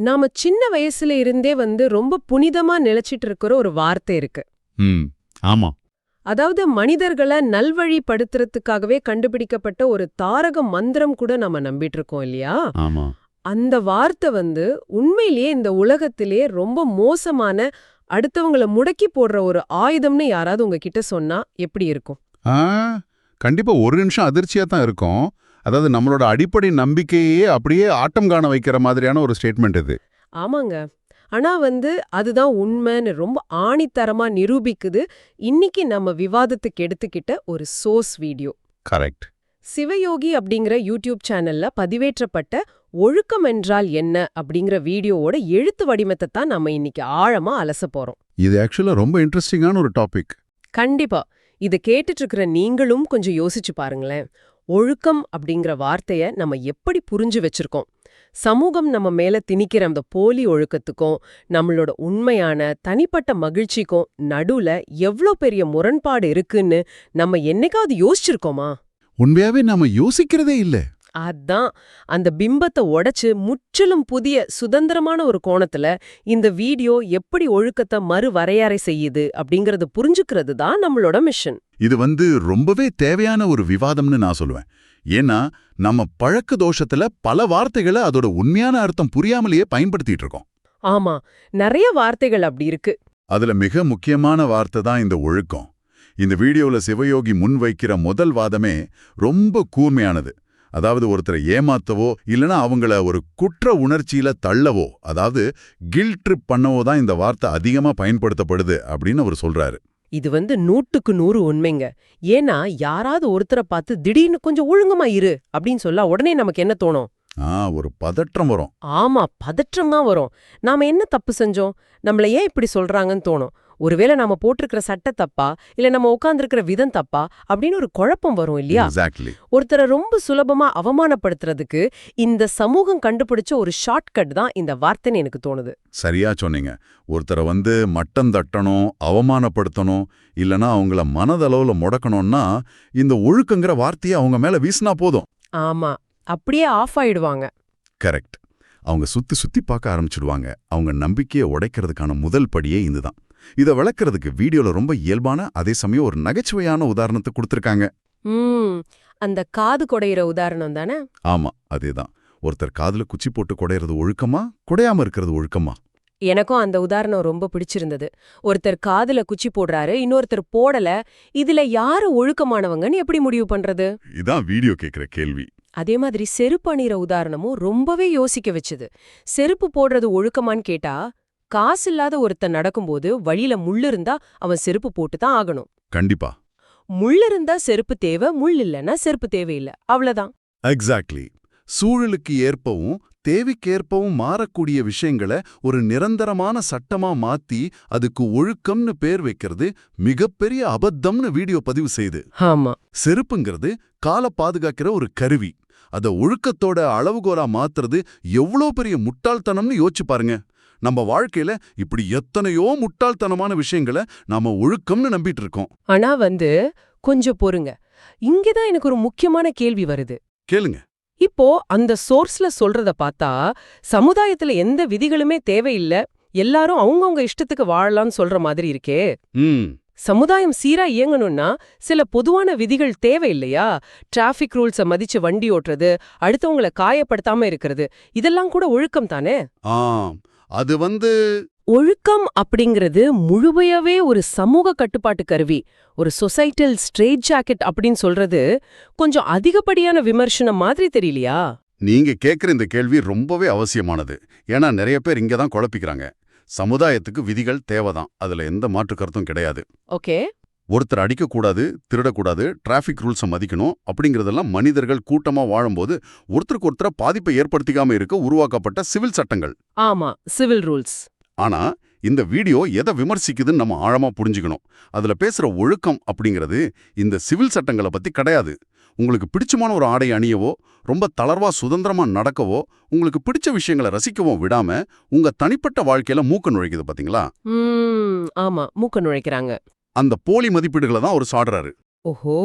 நாம சின்ன வயசுல இருந்தே ரொம்ப புனிதமா நிலைச்சிட்டு இருக்கிற ஒரு வார்த்தை இருக்கு. ம் ஆமா. அதாவது மனிதர்களை நல்வழிப்படுத்துறதுக்காகவே கண்டுபிடிக்கப்பட்ட ஒரு தாரக மந்திரம் கூட நம்ம நம்பிட்டு இருக்கோம் இல்லையா? ஆமா. அந்த வார்த்தை உண்மையிலேயே இந்த உலகத்திலே ரொம்ப மோசமான அடுத்தவங்கள முடக்கி போடுற ஒரு ஆயுதம்னு யாராவது உங்ககிட்ட சொன்னா எப்படி இருக்கும்? ஆ கண்டிப்பா ஒரு நிமிஷம் அதிர்ச்சியா தான் இருக்கும். அதாவது நம்மளோட அடிப்படை நம்பிக்கையே அப்படியே ஆட்டம் காண வைக்கிற மாதிரியான ஒரு ஸ்டேட்மெண்ட் இது. ஆமாங்க. ஆனா அதுதான் உண்மைன்னு ரொம்ப ஆணித்தரமா நிரூபிக்குது இன்னைக்கு நம்ம விவாதத்துக்கு எடுத்துக்கிட்ட ஒரு சோர்ஸ் வீடியோ. கரெக்ட். சிவயோகி அப்படிங்கிற யூடியூப் சேனல்ல பதிவேற்றப்பட்ட ஒழுக்கம் என்றால் என்ன அப்படிங்கிற வீடியோவோட எழுத்து வடிவத்தை தான் நம்ம இன்னைக்கு ஆழமா அலச போறோம். இது ஆக்சுவலா ரொம்ப இன்ட்ரெஸ்டிங்கான ஒரு டாபிக். கண்டிப்பா. இது கேட்டுட்டு இருக்கிற நீங்களும் கொஞ்சம் யோசிச்சு பாருங்களேன். ஒழுக்கம் அப்படிங்கிற வார்த்தைய நம்ம எப்படி புரிஞ்சு வச்சிருக்கோம்? சமூகம் நம்ம மேல திணிக்கிற அந்த போலி ஒழுக்கத்துக்கும் நம்மளோட உண்மையான தனிப்பட்ட மகிழ்ச்சிக்கும் நடுவுல எவ்ளோ பெரிய முரண்பாடு இருக்குன்னு நம்ம என்னைக்காவது யோசிச்சிருக்கோமா? உண்மையாவே நாம யோசிக்கிறதே இல்ல. அதான் அந்த பிம்பத்தை உடைச்சு முற்றிலும் புதிய சுதந்திரமான ஒரு கோணத்துல இந்த வீடியோ எப்படி ஒழுக்கத்தை மறுவரையறை செய்யுது அப்படிங்கறது புரிஞ்சுக்கிறது தான் நம்மளோட மிஷன். இது ரொம்பவே தேவையான ஒரு விவாதம்னு நான் சொல்லுவேன். ஏன்னா நம்ம பழக்க தோஷத்துல பல வார்த்தைகளை அதோட உண்மையான அர்த்தம் புரியாமலேயே பயன்படுத்திட்டு இருக்கோம். ஆமா, நிறைய வார்த்தைகள் அப்படி இருக்கு. அதுல மிக முக்கியமான வார்த்தை தான் இந்த ஒழுக்கம். இந்த வீடியோல சிவயோகி முன்வைக்கிற முதல் வாதமே ரொம்ப கூர்மையானது. அதாவது ஒருத்தரை ஏமாத்தவோ இல்லனா அவங்கள ஒரு குற்ற உணர்ச்சியில தள்ளவோ, அதாவது கில்ட் ட்ரிப் பண்ணவோ தான் இந்த வார்த்தை அதிகமா பயன்படுத்தப்படுது அப்படின்னு அவர் சொல்றாரு. இது 100க்கு 100 உண்மைங்க. ஏன்னா யாராவது ஒருத்தரை பார்த்து திடீர்னு கொஞ்சம் ஒழுங்கமா இரு அப்படின்னு சொல்ல உடனே நமக்கு என்ன தோணும்? ஒரு பதற்றம் வரும். ஆமா, பதற்றம் தான் வரும். நாம என்ன தப்பு செஞ்சோம், நம்மள ஏன் இப்படி சொல்றாங்கன்னு தோணும். ஒருவேளை நாம போட்டிருக்கிற சட்டை தப்பா இல்ல நம்ம உட்கார்ந்திருக்கிற விதம் தப்பா அப்படின்னு ஒரு குழப்பம் வரும் இல்லையா? ஒருத்தரை ரொம்ப சுலபமா அவமானப்படுத்துறதுக்கு இந்த சமூகம் கண்டுபிடிச்ச ஒரு ஷார்ட்கட் தான் இந்த வார்த்தைன்னு எனக்கு தோணுது. சரியா சொன்னீங்க. ஒருத்தரை மட்டம் தட்டணும், அவமானப்படுத்தணும், இல்லனா அவங்கள மனதளவுல முடக்கணும்னா இந்த ஒழுக்கங்கிற வார்த்தையை அவங்க மேல வீசினா போதும். ஆமா, அப்படியே ஆஃப் ஆயிடுவாங்க. கரெக்ட். அவங்க சுத்தி சுத்தி பார்க்க ஆரம்பிச்சிடுவாங்க. அவங்க நம்பிக்கையை உடைக்கிறதுக்கான முதல் படியே இதுதான். இதை விளக்குறதுக்கு வீடியோல ரொம்ப இயல்பான அதே சமயம் ஒரு நகைச்சுவையான உதாரணத்தை கொடுத்திருக்காங்க. அந்த காது குடையிற உதாரணம் தானே? ஆமா, அதேதான். ஒருத்தர் காதுல குச்சி போட்டு குடையிறது ஒழுக்கமா, குடையாம இருக்கிறது ஒழுக்கமா? எனக்கும் அந்த உதாரணம் ரொம்ப பிடிச்சிருந்தது. ஒருத்தர் காதுல குச்சி போடுறாரு, இன்னொருத்தர் போடல. இதுல யாரு ஒழுக்கமானவங்கன்னு எப்படி முடிவு பண்றது? இதான் வீடியோ கேக்குற கேள்வி. அதே மாதிரி செருப்பு அணிற உதாரணமும் ரொம்பவே யோசிக்க வச்சுது. செருப்பு போடுறது ஒழுக்கமான்னு கேட்டா, காசு இல்லாத ஒருத்தன் நடக்கும்போது வழியில முள்ளு இருந்தா அவன் செருப்பு போட்டு தான் ஆகணும். கண்டிப்பா. முள்ளு இருந்தா செருப்பு தேவை, முள் இல்லைன்னா செருப்பு தேவையில்லை, அவ்வளவுதான். எக்ஸாக்ட்லி. சூழலுக்கு ஏற்பவும் தேவைக்கேற்பவும் மாறக்கூடிய விஷயங்களை ஒரு நிரந்தரமான சட்டமா மாத்தி அதுக்கு ஒழுக்கம்னு பேர் வைக்கிறது மிகப்பெரிய அபத்தம்னு வீடியோ பதிவு செய்து. ஆமா, செருப்புங்கிறது காலை பாதுகாக்கிற ஒரு கருவி. அத ஒழுக்கத்தோட அளவுகோலா மாத்துறது எவ்வளோ பெரிய முட்டாள்தனம்னு யோசிச்சு பாருங்க. நம்ம வாழ்க்கையில இப்படி எத்தனையோ முட்டாள்தனமான விஷயங்களை நாம ஒழுக்கம்னு நம்பிட்டு இருக்கோம். ஆனா கொஞ்சம் பொறுங்க. இங்கதான் எனக்கு ஒரு முக்கியமான கேள்வி வருது. கேளுங்க. இப்போ அந்த சோர்ஸ்ல சொல்றத பார்த்தா சமுதாயத்துல எந்த விதிகளுமே தேவையில்லை, எல்லாரும் அவங்கவங்க இஷ்டத்துக்கு வாழலாம்னு சொல்ற மாதிரி இருக்கே. சமுதாயம் சீரா இயங்கணும்னா சில பொதுவான விதிகள் தேவையில்லையா? டிராஃபிக் ரூல்ஸ மதிச்சு வண்டி ஓட்டுறது, அடுத்தவங்களை காயப்படுத்தாம இருக்கிறது, இதெல்லாம் கூட ஒழுக்கம் தானே? அது ஒழுக்கம் அப்படிங்கிறது முழுமையாவே ஒரு சமூக கட்டுப்பாட்டு கருவி, ஒரு சொசைட்டல் ஸ்ட்ரெயிட் ஜாக்கெட் அப்படின்னு சொல்றது கொஞ்சம் அதிகப்படியான விமர்சனம் மாதிரி தெரியலையா? நீங்க கேக்குற இந்த கேள்வி ரொம்பவே அவசியமானது. ஏன்னா நிறைய பேர் இங்கதான் குழப்பிக்கிறாங்க. சமுதாயத்துக்கு விதிகள் தேவைதான், அதுல எந்த மாற்று கருத்தும் கிடையாது. ஓகே. ஒருத்தர் அடிக்கக்கூடாது, திருடக்கூடாது, டிராஃபிக் ரூல்ஸை மதிக்கணும் அப்படிங்கிறதெல்லாம் மனிதர்கள் கூட்டமா வாழும்போது ஒருத்தருக்கு ஒருத்தர பாதிப்பை ஏற்படுத்திக்காம இருக்க உருவாக்கப்பட்ட சிவில் சட்டங்கள். ஆமா, சிவில் ரூல்ஸ். ஆனா இந்த வீடியோ எதை விமர்சிக்குதுன்னு நம்ம ஆழமா புரிஞ்சுக்கணும். அதுல பேசுற ஒழுக்கம் அப்படிங்கிறது இந்த சிவில் சட்டங்களை பத்தி கிடையாது. உங்களுக்கு பிடிச்சமான ஒரு ஆடை அணியவோ, ரொம்ப தளர்வா சுதந்திரமா நடக்கவோ, உங்களுக்கு பிடிச்ச விஷயங்களை ரசிக்கவோ விடாம உங்க தனிப்பட்ட வாழ்க்கையில மூக்க நுழைக்குது பாத்தீங்களா? ஆமா, மூக்க நுழைக்கிறாங்க. அந்த போலி மதிப்பீடுகளை தான் அவர் சாடுறாரு. ஓஹோ,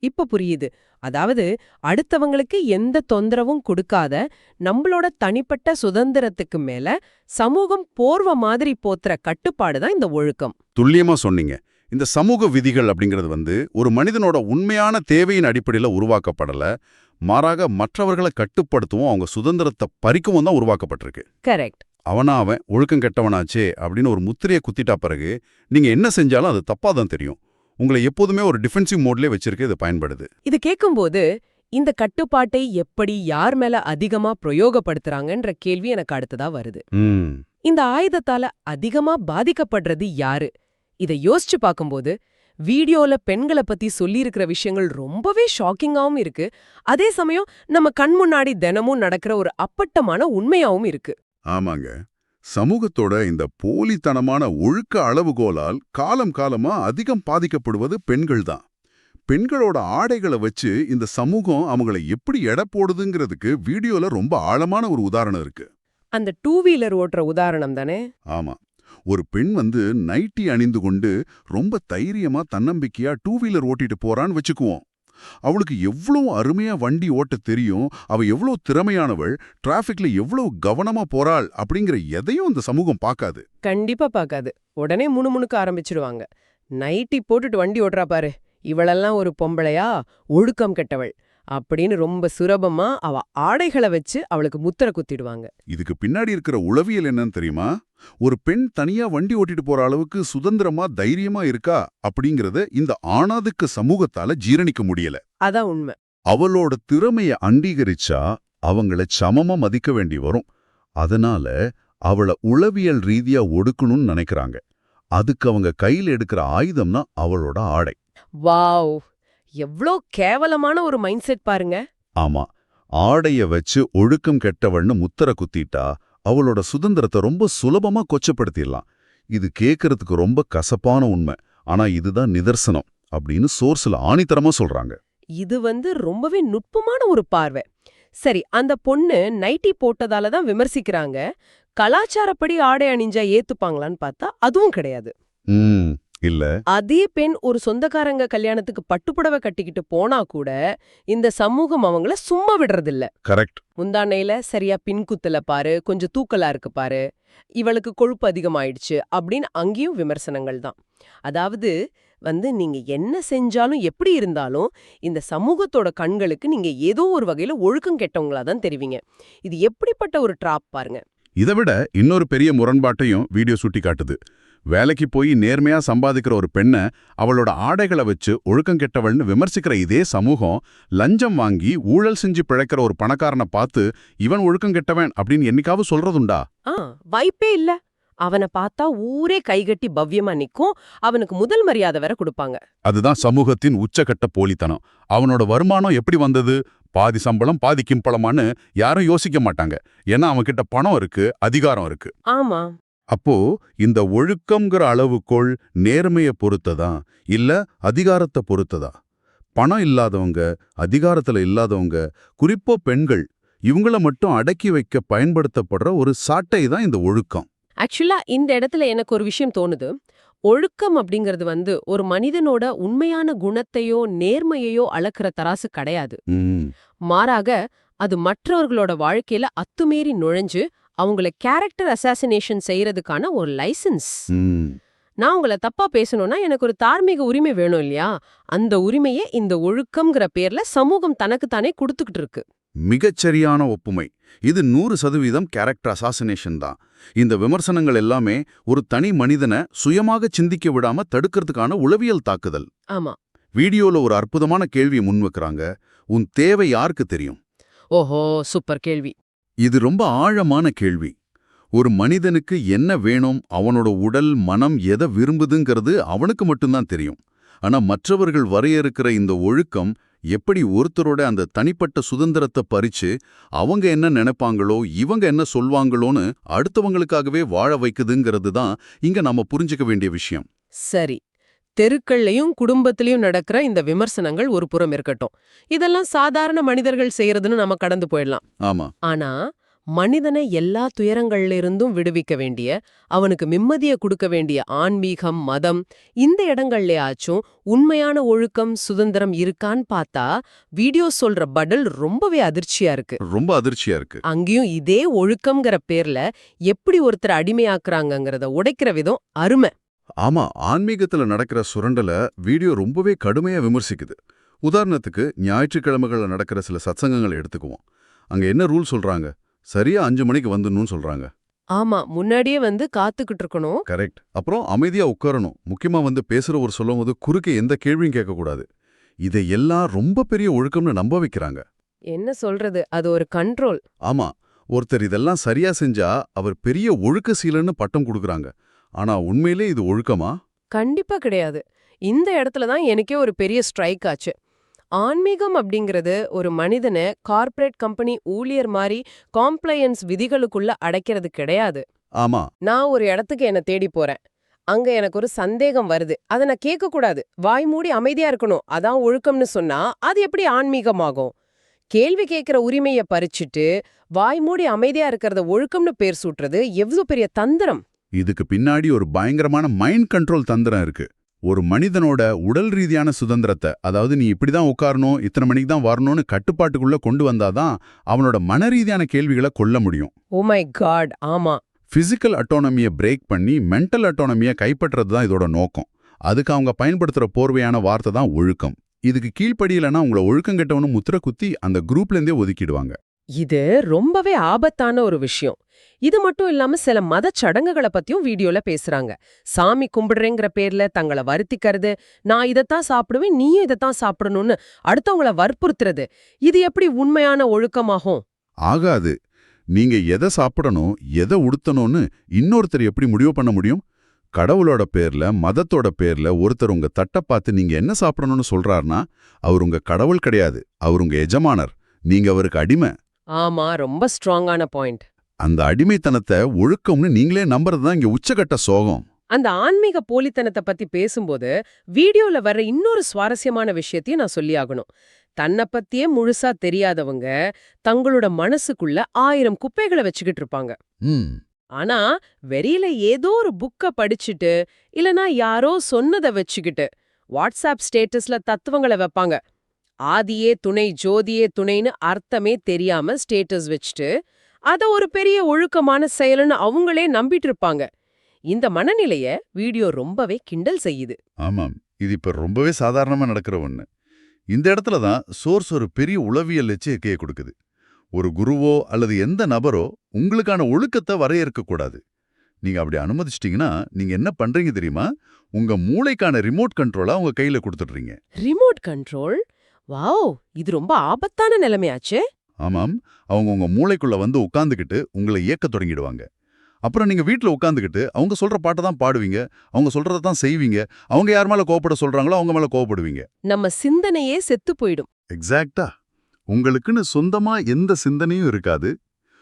இப்ப புரியுது. அதாவது அடுத்தவங்களுக்கு எந்த தொந்தரவும் கொடுக்காத நம்மளோட தனிப்பட்ட சுதந்திரத்துக்கு மேல சமூகம் போர்வ மாதிரி போத்துற கட்டுப்பாடு தான் இந்த ஒழுக்கம். துல்லியமா சொன்னீங்க. இந்த சமூக விதிகள் அப்படிங்கிறது ஒரு மனிதனோட உண்மையான தேவையின் அடிப்படையில் உருவாக்கப்படல, மாறாக மற்றவர்களை கட்டுப்படுத்தவும் அவங்க சுதந்திரத்தை பறிக்கவும் தான் உருவாக்கப்பட்டிருக்கு. கரெக்ட். அவன் ஒழுக்கம் கெட்டவனாச்சே அப்படின்னு ஒரு முத்திரையை குத்திட்டா பிறகு நீங்க என்ன செஞ்சாலும் அது தப்பா தான் தெரியும். உங்களை எப்போதுமே ஒரு டிஃபென்சிவ் மோட்லயே வச்சிருக்க இது பயன்படுது. இது கேட்கும்போது இந்த கட்டுப்பாட்டை எப்படி யார் மேல அதிகமா பிரயோகப்படுத்துறாங்கன்ற கேள்வி எனக்கு அடுத்ததா வருது. இந்த ஆயுதத்தால அதிகமா பாதிக்கப்படுறது யாரு? இதை யோசிச்சு பார்க்கும்போது வீடியோல பெண்களை பத்தி சொல்லியிருக்கிற விஷயங்கள் ரொம்பவே ஷாக்கிங்காவும் இருக்கு. அதே சமயம் நம்ம கண் முன்னாடி தினமும் நடக்கிற ஒரு அப்பட்டமான உண்மையாவும் இருக்கு. ஆமாங்க. சமூகத்தோட இந்த போலித்தனமான ஒழுக்க அளவுகோலால் காலம் காலமா அதிகம் பாதிக்கப்படுவது பெண்கள் தான். பெண்களோட ஆடைகளை வச்சு இந்த சமூகம் அவங்களை எப்படி எடை போடுதுங்கிறதுக்கு வீடியோல ரொம்ப ஆழமான ஒரு உதாரணம் இருக்கு. அந்த 2 வீலர் ஓட்டுற உதாரணம் தானே? ஆமா. ஒரு பெண் நைட்டி அணிந்து கொண்டு ரொம்ப தைரியமா தன்னம்பிக்கையா 2 வீலர் ஓட்டிட்டு போறான்னு வச்சுக்குவோம். அவளுக்கு எவ்வளவு அருமையா வண்டி ஓட்ட தெரியும், அவ எவ்வளவு திறமையானவள், டிராஃபிக்ல எவ்வளவு கவனமா போறாள் அப்படிங்கிற எதையும் அந்த சமூகம் பார்க்காது. கண்டிப்பா பார்க்காது. உடனே முணுமுணுக்க ஆரம்பிச்சிடுவாங்க. நைட்டி போட்டுட்டு வண்டி ஓட்டுறா பாரு, இவளெல்லாம் ஒரு பொம்பளையா, ஒழுக்கம் கெட்டவள் அப்படின்னு ரொம்ப சுலபமா அவ ஆடைகளை வச்சு அவளுக்கு முத்திரை குத்திடுவாங்க. இதுக்கு பின்னாடி இருக்கிற உளவியல் என்னன்னு தெரியுமா? ஒரு பெண் தனியா வண்டி ஓட்டிட்டு போற அளவுக்கு சுதந்திரமா தைரியமா இருக்கா அப்படிங்கறத இந்த ஆணாதிக்க சமூகத்தால ஜீரணிக்க முடியல. அதான் உண்மை. அவளோட திறமைய அங்கீகரிச்சா அவங்கள சமமா மதிக்க வேண்டி வரும். அதனால அவள உளவியல் ரீதியா ஒடுக்கணும்னு நினைக்கிறாங்க. அதுக்கு அவங்க கையில எடுக்கிற ஆயுதம்னா அவளோட ஆடை. வாவ், எவ்ளோ கேவலமான ஒரு மைண்ட் செட் பாருங்க. ஆமா, ஆடைய வச்சு ஒழுக்கம் கெட்டவள்னு முத்திர குத்திட்டா அவளோட சுதந்திரத்தை ரொம்ப சுலபமா கொச்சப்படுத்திடலாம். இது கேட்கறதுக்கு ரொம்ப கசப்பான உண்மை, ஆனா இதுதான் நிதர்சனம் அப்படின்னு சோர்ஸ்ல ஆணித்தரமா சொல்றாங்க. இது ரொம்பவே நுட்பமான ஒரு பார்வை. சரி, அந்த பொண்ணு நைட்டி போட்டதால தான் விமர்சிக்கிறாங்க. கலாச்சாரப்படி ஆடை அணிஞ்சா ஏத்துப்பாங்களான்னு பார்த்தா அதுவும் கிடையாது. இல்ல. அதே பெண் ஒரு சொந்தக்காரங்க கல்யாணத்துக்கு பட்டுப்புடவை கட்டிக்கிட்டு போனா கூட இந்த சமூகம் அவங்கள சும்மா விடுறதில்ல. கரெக்ட். முந்தானையில சரியா பின்குத்துல பாரு, கொஞ்சம் தூக்கலா இருக்கு பாரு, இவளுக்கு கொழுப்பு அதிகமாயிடுச்சு அப்படின்னு அங்கேயும் விமர்சனங்கள் தான். அதாவது நீங்க என்ன செஞ்சாலும் எப்படி இருந்தாலும் இந்த சமூகத்தோட கண்களுக்கு நீங்க ஏதோ ஒரு வகையில ஒழுக்கம் கெட்டவங்களா தான் தெரிவிங்க. இது எப்படிப்பட்ட ஒரு ட்ராப் பாருங்க. இதை விட இன்னொரு பெரிய முரண்பாட்டையும் வீடியோ சுட்டி காட்டுது. வேலைக்கு போய் நேர்மையா சம்பாதிக்கிற ஒரு பெண்ணை அவளோட ஆடைகளை வச்சு ஒழுக்கம் கெட்டவள்னு விமர்சிக்கிற இதே சமூகம் லஞ்சம் வாங்கி ஊழல் செஞ்சு பிழைக்கிற ஒரு பணக்காரனை பார்த்து இவன் ஒழுக்கம் கெட்டவன் அப்படின்னு என்னைக்காவது சொல்றதுண்டா? வாய்ப்பே இல்ல. அவனை பார்த்தா ஊரே கைகட்டி பவ்யமா நிக்கும். அவனுக்கு முதல் மரியாதை வேற கொடுப்பாங்க. அதுதான் சமூகத்தின் உச்சகட்ட போலித்தனம். அவனோட வருமானம் எப்படி வந்தது, பாதி சம்பளம் பாதி கிம்பளமான்னு யாரும் யோசிக்க மாட்டாங்க. ஏன்னா அவன்கிட்ட பணம் இருக்கு, அதிகாரம் இருக்கு. ஆமா. அப்போ இந்த ஒழுக்கம்ங்கிற அளவுகோள் நேர்மையை பொறுத்ததா இல்ல அதிகாரத்தை பொறுத்ததா? பணம் இல்லாதவங்க, அதிகாரத்துல இல்லாதவங்க, குறிப்பா பெண்கள், இவங்கள மட்டும் அடக்கி வைக்க பயன்படுத்தப்படுற ஒரு சாட்டை தான் இந்த ஒழுக்கம். ஆக்சுவலா இந்த இடத்துல எனக்கு ஒரு விஷயம் தோணுது. ஒழுக்கம் அப்படிங்கிறது ஒரு மனிதனோட உண்மையான குணத்தையோ நேர்மையையோ அளக்கிற தராசு கிடையாது. மாறாக அது மற்றவர்களோட வாழ்க்கையில அத்துமீறி நுழைஞ்சு அவங்கள கேரக்டர் அசாசினேஷன் செய்யறதுக்கான ஒரு லைசன்ஸ். நான் உங்களை தப்பா பேசணும்னா எனக்கு ஒரு தார்மீக உரிமை வேணும் இல்லையா? அந்த உரிமையை இந்த ஒழுக்கம்ங்கிற பேர்ல சமூகம் தனக்குத்தானே கொடுத்துக்கிட்டு இருக்கு. மிகச்சரியான ஒப்புமை. இது 100% கேரக்டர் அசாசினேஷன் தான். இந்த விமர்சனங்கள் எல்லாமே ஒரு தனி மனிதனை சுயமாக சிந்திக்க விடாம தடுக்கிறதுக்கான உளவியல் தாக்குதல். ஆமா. வீடியோல ஒரு அற்புதமான கேள்வியை முன்வைக்கிறாங்க. உன் தேவை யாருக்கு தெரியும்? ஓஹோ, சூப்பர் கேள்வி. இது ரொம்ப ஆழமான கேள்வி. ஒரு மனிதனுக்கு என்ன வேணும், அவனோட உடல் மனம் எதை விரும்புதுங்கிறது அவனுக்கு மட்டும்தான் தெரியும். ஆனா மற்றவர்கள் வரையறுக்கிற இந்த ஒழுக்கம் எப்படி ஒருத்தரோட அந்த தனிப்பட்ட சுதந்திரத்தை பறிச்சு அவங்க என்ன நினைப்பாங்களோ இவங்க என்ன சொல்வாங்களோன்னு அடுத்தவங்களுக்காகவே வாழ வைக்குதுங்கிறது தான் இங்க நம்ம புரிஞ்சுக்க வேண்டிய விஷயம். சரி, தெருக்கள்லயும் குடும்பத்திலயும் நடக்கிற இந்த விமர்சனங்கள் ஒரு புறம் இருக்கட்டும். இதெல்லாம் சாதாரண மனிதர்கள் செய்யறதுன்னு நம்ம கடந்து போயிடலாம். ஆமா. ஆனா மனிதனை எல்லா துயரங்கள்ல இருந்தும் விடுவிக்க வேண்டிய, அவனுக்கு நிம்மதிய கொடுக்க வேண்டிய ஆன்மீகம், மதம் இந்த இடங்கள்லயாச்சும் உண்மையான ஒழுக்கம், சுதந்திரம் இருக்கான்னு பார்த்தா வீடியோ சொல்ற பதில் ரொம்பவே அதிர்ச்சியா இருக்கு. ரொம்ப அதிர்ச்சியா இருக்கு. அங்கேயும் இதே ஒழுக்கம்ங்கிற பேர்ல எப்படி ஒருத்தர் அடிமையாக்குறாங்கங்கறத உடைக்கிற விதம் அருமை. ஆமா, ஆன்மீகத்துல நடக்கிற சுரண்டல வீடியோ ரொம்பவே கடுமையா விமர்சிக்குது. உதாரணத்துக்கு ஞாயிற்றுக்கிழமைகள்ல நடக்கிற சில சத்சங்கங்களை எடுத்துக்குவோம். அங்க என்ன ரூல் சொல்றாங்க? சரியா 5 மணிக்கு வந்துடணும்னு சொல்றாங்க. ஆமா, முன்னாடியே வந்து காத்துக்கிட்டு இருக்கணும். கரெக்ட். அப்புறம் அமைதியா உட்காரணும். முக்கியமா வந்து பேசுறவர் சொல்லும்போது குறுக்கே எந்த கேள்வியும் கேட்கக்கூடாது. இதை எல்லாம் ரொம்ப பெரிய ஒழுக்கம்னு நம்ப வைக்கிறாங்க. என்ன சொல்றது, அது ஒரு கண்ட்ரோல். ஆமா, ஒருத்தர் இதெல்லாம் சரியா செஞ்சா அவர் பெரிய ஒழுக்க சீலன்னு பட்டம் கொடுக்கறாங்க. ஆனா உண்மையிலே இது ஒழுக்கமா? கண்டிப்பா கிடையாது. இந்த இடத்துல தான் எனக்கே ஒரு பெரிய ஸ்ட்ரைக் ஆச்சு. ஆன்மீகம் அப்படிங்கிறது ஒரு மனிதனை கார்ப்பரேட் கம்பெனி ஊழியர் மாதிரி காம்ப்ளையன்ஸ் விதிகளுக்குள்ள அடைக்கிறது கிடையாது. ஆமா. நான் ஒரு இடத்துக்கு என்ன தேடி போறேன். அங்க எனக்கு ஒரு சந்தேகம் வருது. அதை நான் கேட்க கூடாது. வாய் மூடி அமைதியா இருக்கணும். அதான் ஒழுக்கம்னு சொன்னா அது எப்படி ஆன்மீகமாகும்? கேள்வி கேட்கிற உரிமையை பறிச்சுட்டு வாய் மூடி அமைதியா இருக்கிறத ஒழுக்கம்னு பேர் சூட்டுறது எவ்வளவு பெரிய தந்திரம். இதுக்கு பின்னாடி ஒரு பயங்கரமான மைண்ட் கண்ட்ரோல் தந்திரம் இருக்கு. ஒரு மனிதனோட உடல் ரீதியான சுதந்திரத்தை, அதாவது நீ இப்படிதான் உட்காரணும், இத்தனை மணிக்கு தான் வரணும்னு கட்டுப்பாட்டுக்குள்ள கொண்டு வந்தாதான் அவனோட மன ரீதியான கேள்விகளை கொள்ள முடியும். ஓ மை காட், ஆமா. பிசிக்கல் அட்டானமியை பிரேக் பண்ணி மென்டல் அட்டானமியை கைப்பற்றது தான் இதோட நோக்கம். அதுக்கு அவங்க பயன்படுத்துற போர்வையான வார்த்தை தான் ஒழுக்கம். இதுக்கு கீழ்ப்படியலன்னா உங்களை ஒழுக்கம் கெட்டவனு முத்திர குத்தி அந்த குரூப்லேருந்தே ஒதுக்கிடுவாங்க. இது ரொம்பவே ஆபத்தான ஒரு விஷயம். இது மட்டும் இல்லாம சில மத சடங்குகளை பத்தியும் வீடியோல பேசுறாங்க. சாமி கும்பிடுறேங்கிற பேர்ல தங்களை வருத்திக்கிறது, நான் இதத்தான் சாப்பிடுவேன், நீயும் இதத்தான் சாப்பிடணும்னு அடுத்தவங்கள வற்புறுத்துறது, இது எப்படி உண்மையான ஒழுக்கமாகும்? ஆகாது. நீங்க எதை சாப்பிடணும், எதை உடுத்தணும்னு இன்னொருத்தர் எப்படி முடிவு பண்ண முடியும்? கடவுளோட பேர்ல, மதத்தோட பேர்ல ஒருத்தர் உங்க தட்டை பார்த்து நீங்க என்ன சாப்பிடணும்னு சொல்றாருன்னா, அவர் உங்க கடவுள் கிடையாது, அவர் உங்க எஜமானர், நீங்க அவருக்கு அடிமை. ஆமா, ரொம்ப ஸ்ட்ராங்கான பாயிண்ட். அந்த அடிமைத்தனத்தை ஒழுக்கம்னு நீங்களே நம்புறது தான் இங்க உச்சகட்ட சோகம். அந்த ஆன்மீக போலித்தனத்தை பத்தி பேசும்போது வீடியோல வர்ற இன்னொரு சுவாரஸ்யமான விஷயத்தையும் நான் சொல்லியாகணும். தன்னை பத்தியே முழுசா தெரியாதவங்க தங்களோட மனசுக்குள்ள 1000 குப்பைகளை வச்சுக்கிட்டு இருப்பாங்க. ஆனா வெறியில ஏதோ ஒரு புக்க படிச்சுட்டு இல்லனா யாரோ சொன்னதை வச்சுக்கிட்டு வாட்ஸ்அப் ஸ்டேட்டஸ்ல தத்துவங்களை வைப்பாங்க. ஆதியே துணை, ஜோதியே துணைன்னு அர்த்தமே தெரியாம ஸ்டேட்டஸ் வச்சுட்டு அத ஒரு பெரிய ஒழுக்கமான செயல்னு அவங்களே நம்பிட்டு இருப்பாங்க. இந்த மனநிலைய வீடியோ ரொம்பவே கிண்டல் செய்யுது. ஆமாம், இது இப்ப ரொம்பவே சாதாரணமா நடக்கிற ஒண்ணு. இந்த இடத்துல தான் சோர்ஸ் ஒரு பெரிய உளவியல் எச்சரிக்கையை கொடுக்குது. ஒரு குருவோ அல்லது எந்த நபரோ உங்களுக்கான ஒழுக்கத்தை வரையறுக்க கூடாது. நீங்க அப்படி அனுமதிச்சிட்டீங்கன்னா நீங்க என்ன பண்றீங்க தெரியுமா? உங்க மூளைக்கான ரிமோட் கண்ட்ரோலா உங்க கையில கொடுத்துடுறீங்க. Remote control? வாவ், இது ரொம்ப ஆபத்தான நிலைமையாச்சே. ஆமாம், அவங்க உங்க மூளைக்குள்ள வந்து உட்கார்ந்துகிட்டு உங்களை இயக்க தொடங்கிடுவாங்க. அப்புறம் நீங்க வீட்ல உட்கார்ந்துகிட்டு அவங்க சொல்ற பாட்டை தான் பாடுவீங்க, அவங்க சொல்றதை தான் செய்வீங்க. அவங்க யார் மேல கோவப்பட சொல்றாங்களோ அவங்க மேல கோவப்படுவீங்க. நம்ம சிந்தனையே செத்து போயிடும். எக்ஸாக்ட்டா. உங்களுக்குன்னு சொந்தமா எந்த சிந்தனையும் இருக்காது.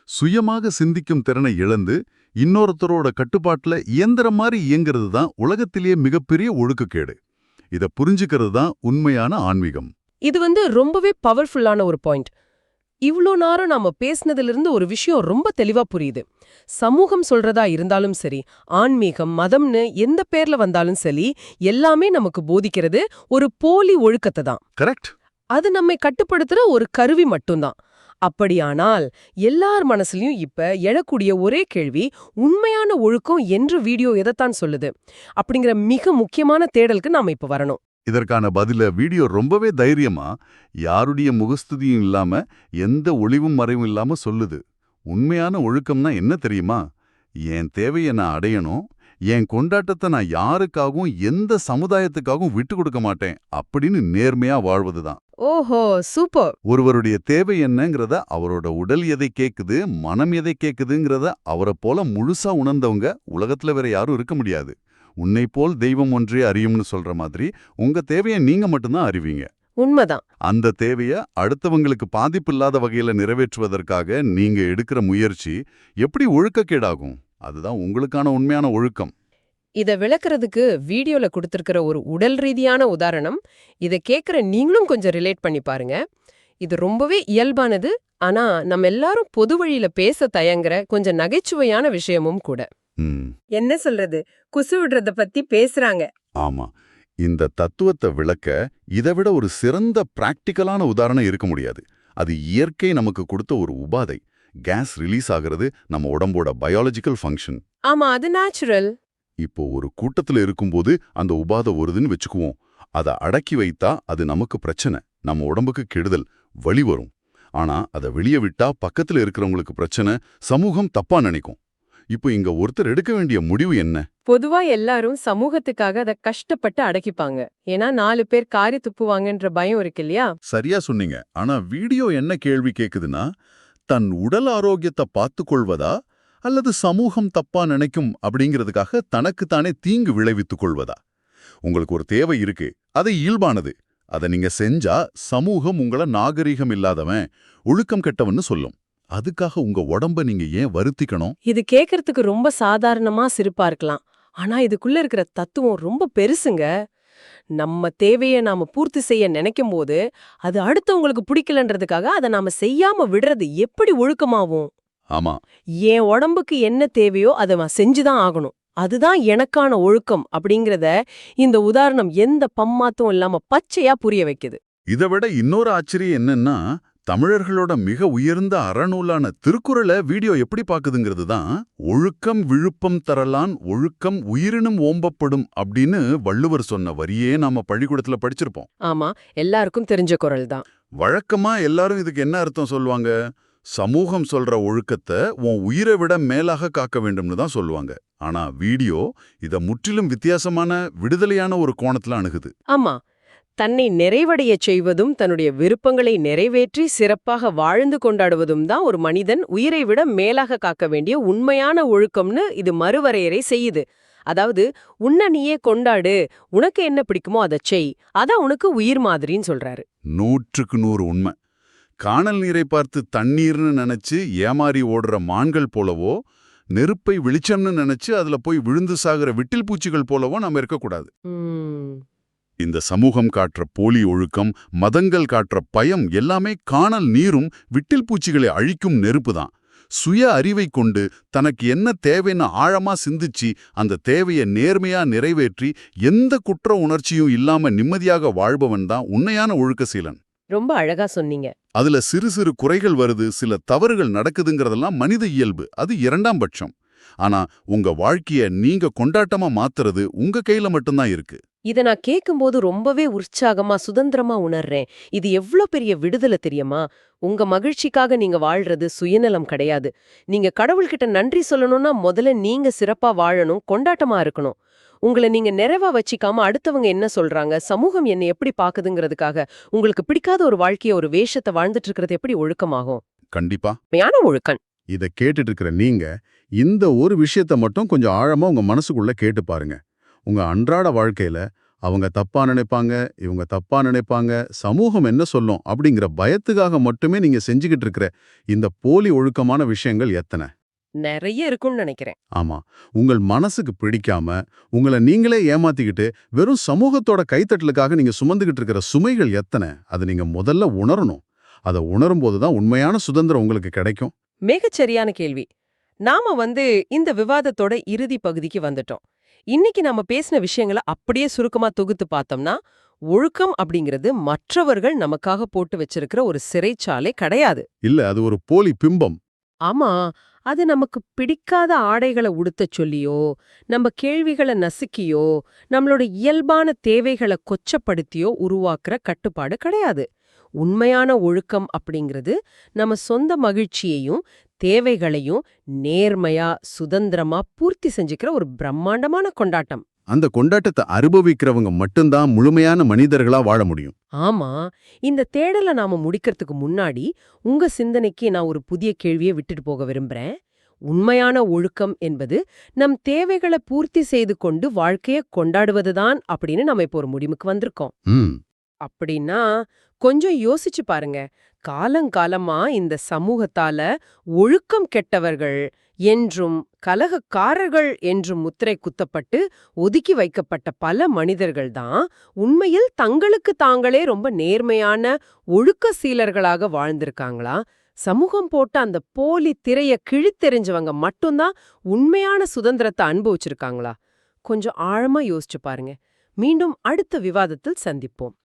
சுயமாக சிந்திக்கும் திறனை இழந்து இன்னொருத்தரோட கட்டுப்பாட்டுல இயந்திரம் மாதிரி இயங்கிறது தான் உலகத்திலேயே மிகப்பெரிய ஒழுக்கக்கேடு. இத புரிஞ்சுக்கிறது தான் உண்மையான ஆன்மீகம். இது ரொம்பவே பவர்ஃபுல்லான ஒரு பாயிண்ட். இவ்ளோ நேரம் நாம பேசினதிலிருந்து ஒரு விஷயம் ரொம்ப தெளிவா புரியுது. சமூகம் சொல்றதா இருந்தாலும் சரி, ஆன்மீகம், மதம்னு எந்த பேர்ல வந்தாலும் சரி, எல்லாமே நமக்கு போதிக்கிறது ஒரு போலி ஒழுக்கத்தை தான். கரெக்ட். அது நம்மை கட்டுப்படுத்துற ஒரு கருவி மட்டும்தான். அப்படியானால் எல்லார் மனசுலயும் இப்ப எழக்கூடிய ஒரே கேள்வி, உண்மையான ஒழுக்கம் என்று வீடியோ எதைத்தான் சொல்லுது அப்படிங்கிற மிக முக்கியமான தேடலுக்கு நாம இப்ப வரணும். இதற்கான பதில வீடியோ ரொம்பவே தைரியமா, யாருடைய முகஸ்துதியும் இல்லாம, எந்த ஒளிவும் மறைவும் இல்லாம சொல்லுது. உண்மையான ஒழுக்கம்னா என்ன தெரியுமா? என் தேவையை நான் அடையணும், என் கொண்டாட்டத்தை நான் யாருக்காகவும் எந்த சமுதாயத்துக்காகவும் விட்டு கொடுக்க மாட்டேன் அப்படின்னு நேர்மையா வாழ்வதுதான். ஓஹோ, சூப்பர். ஒருவருடைய தேவை என்னங்கிறத, அவரோட உடல் எதை கேக்குது, மனம் எதை கேக்குதுங்கிறத அவரை போல முழுசா உணர்ந்தவங்க உலகத்துல வேற யாரும் இருக்க முடியாது. உன்னை போல் தெய்வம் ஒன்றே அறியும்னு சொல்ற மாதிரி உங்க தேவையை நீங்க மட்டும்தான் அறிவீங்க. உண்மைதான். அந்த தேவையை அடுத்தவங்களுக்கு பாதிப்பு இல்லாத வகையில நிறைவேற்றுவதற்காக நீங்க எடுக்கிற முயற்சி எப்படி ஒழுக்கக்கேடாகும்? அதுதான் உங்களுக்கான உண்மையான ஒழுக்கம். இத விளக்குறதுக்கு வீடியோல கொடுத்திருக்கிற ஒரு உடல் ரீதியான உதாரணம், இத கேக்குற நீங்களும் கொஞ்சம் ரிலேட் பண்ணி பாருங்க. இது ரொம்பவே இயல்பானது, ஆனா நம்ம எல்லாரும் பொது வழியில பேச தயங்குற கொஞ்சம் நகைச்சுவையான விஷயமும் கூட. ம் என்ன சொல்றது, குசு விடுறத பத்தி பேசுறாங்க. ஆமா. இந்த தத்துவத்தை விளக்க இதைவிட ஒரு சிறந்த பிராக்டிக்கலான உதாரணம் இருக்க முடியாது. அது இயற்கை நமக்கு கொடுத்த ஒரு உபாதை. கேஸ் ரிலீஸ் ஆகிறது நம்ம உடம்போட பயாலஜிக்கல் ஃபங்க்ஷன். ஆமா, அது நேச்சுரல். இப்போ ஒரு கூட்டத்துல இருக்கும்போது அந்த உபாதை வருதுன்னு வச்சுக்குவோம். அதை அடக்கி வைத்தா அது நமக்கு பிரச்சனை, நம்ம உடம்புக்கு கெடுதல், வலி வரும். ஆனா அதை வெளியே விட்டா பக்கத்துல இருக்கிறவங்களுக்கு பிரச்சனை, சமூகம் தப்பா நினைக்கும். இப்போ இங்க ஒருத்தர் எடுக்க வேண்டிய முடிவு என்ன? பொதுவா எல்லாரும் சமூகத்துக்காக அத கஷ்டப்பட்டு அடக்கிப்பாங்க. ஏன்னா 4 பேர் காரி துப்புவாங்கன்ற பயம் இருக்கு இல்லையா? சரியா சொன்னீங்க. ஆனா வீடியோ என்ன கேள்வி கேக்குதுன்னா, தன் உடல் ஆரோக்கியத்தை பார்த்துக் கொள்வதா அல்லது சமூகம் தப்பா நினைக்கும் அப்படிங்கிறதுக்காக தனக்குத்தானே தீங்கு விளைவித்துக் கொள்வதா? உங்களுக்கு ஒரு தேவை இருக்கு, அது இயல்பானது. அதை நீங்க செஞ்சா சமூகம் உங்கள நாகரிகம் இல்லாதவன், ஒழுக்கம் கெட்டவன்னு சொல்லும். அதுக்காக உங்க உடம்ப நீங்க ஏன் வருத்திக்கணும்? இது கேக்குறதுக்கு ரொம்ப சாதாரணமா சிரிப்பா இருக்கலாம். ஆனா இதுக்குள்ள இருக்கிற தத்துவம் ரொம்ப பெருசுங்க. நம்ம தேவைய நாம பூர்த்தி செய்ய நினைக்கும் போது, அது அடுத்தவங்களுக்கு பிடிக்கலன்றதுக்காக அதை நாம செய்யாம விடுறது எப்படி ஒழுக்கமாவும்? ஆமா, என் உடம்புக்கு என்ன தேவையோ அதை நான் செஞ்சுதான் ஆகணும். அதுதான் எனக்கான ஒழுக்கம் அப்படிங்கறத இந்த உதாரணம் எந்த பம்மாத்தும் இல்லாம பச்சையா புரிய வைக்குது. இதை விட இன்னொரு ஆச்சரியம் என்னன்னா, தமிழர்களோட மிக உயர்ந்த அறநூலான திருக்குறளை வீடியோ எப்படி பாக்குதுங்கிறது தான். ஒழுக்கம் விழுப்பம் தரலான் ஒழுக்கம் உயிரினும் ஓம்பப்படும் அப்படின்னு வள்ளுவர் சொன்ன வரியே நாம பள்ளிக்கூடத்துல படிச்சிருப்போம். ஆமா, எல்லாருக்கும் தெரிஞ்ச குரல் தான். வழக்கமா எல்லாரும் இதுக்கு என்ன அர்த்தம் சொல்லுவாங்க? சமூகம் சொல்ற ஒழுக்கத்தை உன் உயிரை விட மேலாக காக்க வேண்டும்னு தான் சொல்லுவாங்க. ஆனா வீடியோ இத முற்றிலும் வித்தியாசமான விடுதலையான ஒரு கோணத்துல அணுகுது. ஆமா, தன்னை நிறைவடையச் செய்வதும் தன்னுடைய விருப்பங்களை நிறைவேற்றி சிறப்பாக வாழ்ந்து கொண்டாடுவதும் தான் ஒரு மனிதன் உயிரை விட மேலாக காக்க வேண்டிய உண்மையான ஒழுக்கம்னு இது மறுவரையறை செய்யுது. அதாவது உன்னை நீயே கொண்டாடு, உனக்கு என்ன பிடிக்குமோ அதைச் செய், அதான் உனக்கு உயிர் மாதிரின்னு சொல்றாரு. 100க்கு 100 உண்மை. காணல் நீரை பார்த்து தண்ணீர்னு நினைச்சு ஏமாறி ஓடுற மான்கள் போலவோ, நெருப்பை வெளிச்சம்னு நினைச்சு அதுல போய் விழுந்து சாகுற விட்டில் பூச்சிகள் போலவோ நாம இருக்கக்கூடாது. இந்த சமூகம் காட்டுற போலி ஒழுக்கம், மதங்கள் காட்டுற பயம் எல்லாமே காணல் நீரும் விட்டில் பூச்சிகளை அழிக்கும் நெருப்பு தான். சுய அறிவை கொண்டு தனக்கு என்ன தேவைன்னு ஆழமா சிந்திச்சு அந்த தேவையை நேர்மையா நிறைவேற்றி எந்த குற்ற உணர்ச்சியும் இல்லாம நிம்மதியாக வாழ்பவன் தான் உண்மையான ஒழுக்கசீலன். ரொம்ப அழகா சொன்னீங்க. அதுல சிறு சிறு குறைகள் வருது, சில தவறுகள் நடக்குதுங்கிறதெல்லாம் மனித இயல்பு, அது 2ஆம் பட்சம். ஆனா உங்க வாழ்க்கைய நீங்க கொண்டாட்டமா மாத்துறது உங்க கையில மட்டும்தான் இருக்கு. இத நான் கேட்கும்போது ரொம்பவே உற்சாகமா சுதந்திரமா உணர்றேன். இது எவ்ளோ பெரிய விடுதலை தெரியுமா? உங்க மகிழ்ச்சிக்காக நீங்க வாழ்றது சுயநலம் கிடையாது. நீங்க கடவுள்கிட்ட நன்றி சொல்லணும்னா முதல்ல நீங்க சிறப்பா வாழணும், கொண்டாட்டமா இருக்கணும். உங்களை நீங்க நிறைவா வச்சிக்காம அடுத்தவங்க என்ன சொல்றாங்க, சமூகம் என்ன எப்படி பாக்குதுங்கிறதுக்காக உங்களுக்கு பிடிக்காத ஒரு வாழ்க்கைய ஒரு வேஷத்தை வாழ்ந்துட்டு இருக்கிறது எப்படி ஒழுக்கமாகும்? கண்டிப்பா. மெய்யான ஒழுக்கம். இத கேட்டுட்டு இருக்கிற நீங்க இந்த ஒரு விஷயத்த மட்டும் கொஞ்சம் ஆழமா உங்க மனசுக்குள்ள கேட்டு பாருங்க. உங்க அன்றாட வாழ்க்கையில அவங்க தப்பா நினைப்பாங்க, இவங்க தப்பா நினைப்பாங்க, சமூகம் என்ன சொல்லும் அப்படிங்கிற பயத்துக்காக மட்டுமே நீங்க செஞ்சுக்கிட்டு இருக்கிற இந்த போலி ஒழுக்கமான விஷயங்கள் எத்தனை? நிறைய இருக்கும்னு நினைக்கிறேன். ஆமா, உங்கள் மனசுக்கு பிடிக்காம உங்களை நீங்களே ஏமாத்திக்கிட்டு வெறும் சமூகத்தோட கைத்தட்டலுக்காக நீங்க சுமந்துகிட்டு இருக்கிற சுமைகள் எத்தனை? அதை நீங்க முதல்ல உணரணும். அதை உணரும் போதுதான் உண்மையான சுதந்திரம் உங்களுக்கு கிடைக்கும். மிகச்சரியான கேள்வி. நாம இந்த விவாதத்தோட இறுதி பகுதிக்கு வந்துட்டோம். இன்னைக்கு நாம பேசின விஷயங்களை அப்படியே சுருக்கமா தொகுத்து பார்த்தோம்னா, ஒழுக்கம் அப்படிங்கிறது மற்றவர்கள் நமக்காக போட்டு வச்சிருக்கிற ஒரு சிறைச்சாலை கிடையாது. இல்ல, அது ஒரு போலி பிம்பம். ஆமா, அது நமக்கு பிடிக்காத ஆடைகளை உடுத்தச் சொல்லியோ, நம்ம கேள்விகளை நசுக்கியோ, நம்மளோட இயல்பான தேவைகளை கொச்சப்படுத்தியோ உருவாக்குற கட்டுப்பாடு கிடையாது. உண்மையான ஒழுக்கம் அப்படிங்கிறது நம்ம சொந்த மகிழ்ச்சியையும் தேவைகளையும் நேர்மையா சுதந்திரமா பூர்த்தி செஞ்சுக்கிற ஒரு பிரம்மாண்டமான கொண்டாட்டம். அந்த கொண்டாட்டத்தை அனுபவிக்கிறவங்க மட்டும்தான் முழுமையான மனிதர்களா வாழ முடியும். ஆமா, இந்த தேடலை நாம முடிக்கிறதுக்கு முன்னாடி உங்க சிந்தனைக்கு நான் ஒரு புதிய கேள்வியை விட்டுட்டு போக விரும்புறேன். உண்மையான ஒழுக்கம் என்பது நம் தேவைகளை பூர்த்தி செய்து கொண்டு வாழ்க்கைய கொண்டாடுவதுதான் அப்படின்னு நம்ம இப்போ ஒரு முடிவுக்கு வந்திருக்கோம். அப்படின்னா கொஞ்சம் யோசிச்சு பாருங்க. காலங்காலமா இந்த சமூகத்தால ஒழுக்கம் கெட்டவர்கள் என்றும் கலகக்காரர்கள் என்றும் முத்திரை குத்தப்பட்டு ஒதுக்கி வைக்கப்பட்ட பல மனிதர்கள் தான் உண்மையில் தங்களுக்கு தாங்களே ரொம்ப நேர்மையான ஒழுக்க சீலர்களாக வாழ்ந்திருக்காங்களா? சமூகம் போட்ட அந்த போலி திரைய கிழித்தெறிஞ்சவங்க மட்டும்தான் உண்மையான சுதந்திரத்தை அனுபவிச்சிருக்காங்களா? கொஞ்சம் ஆழமா யோசிச்சு பாருங்க. மீண்டும் அடுத்த விவாதத்தில் சந்திப்போம்.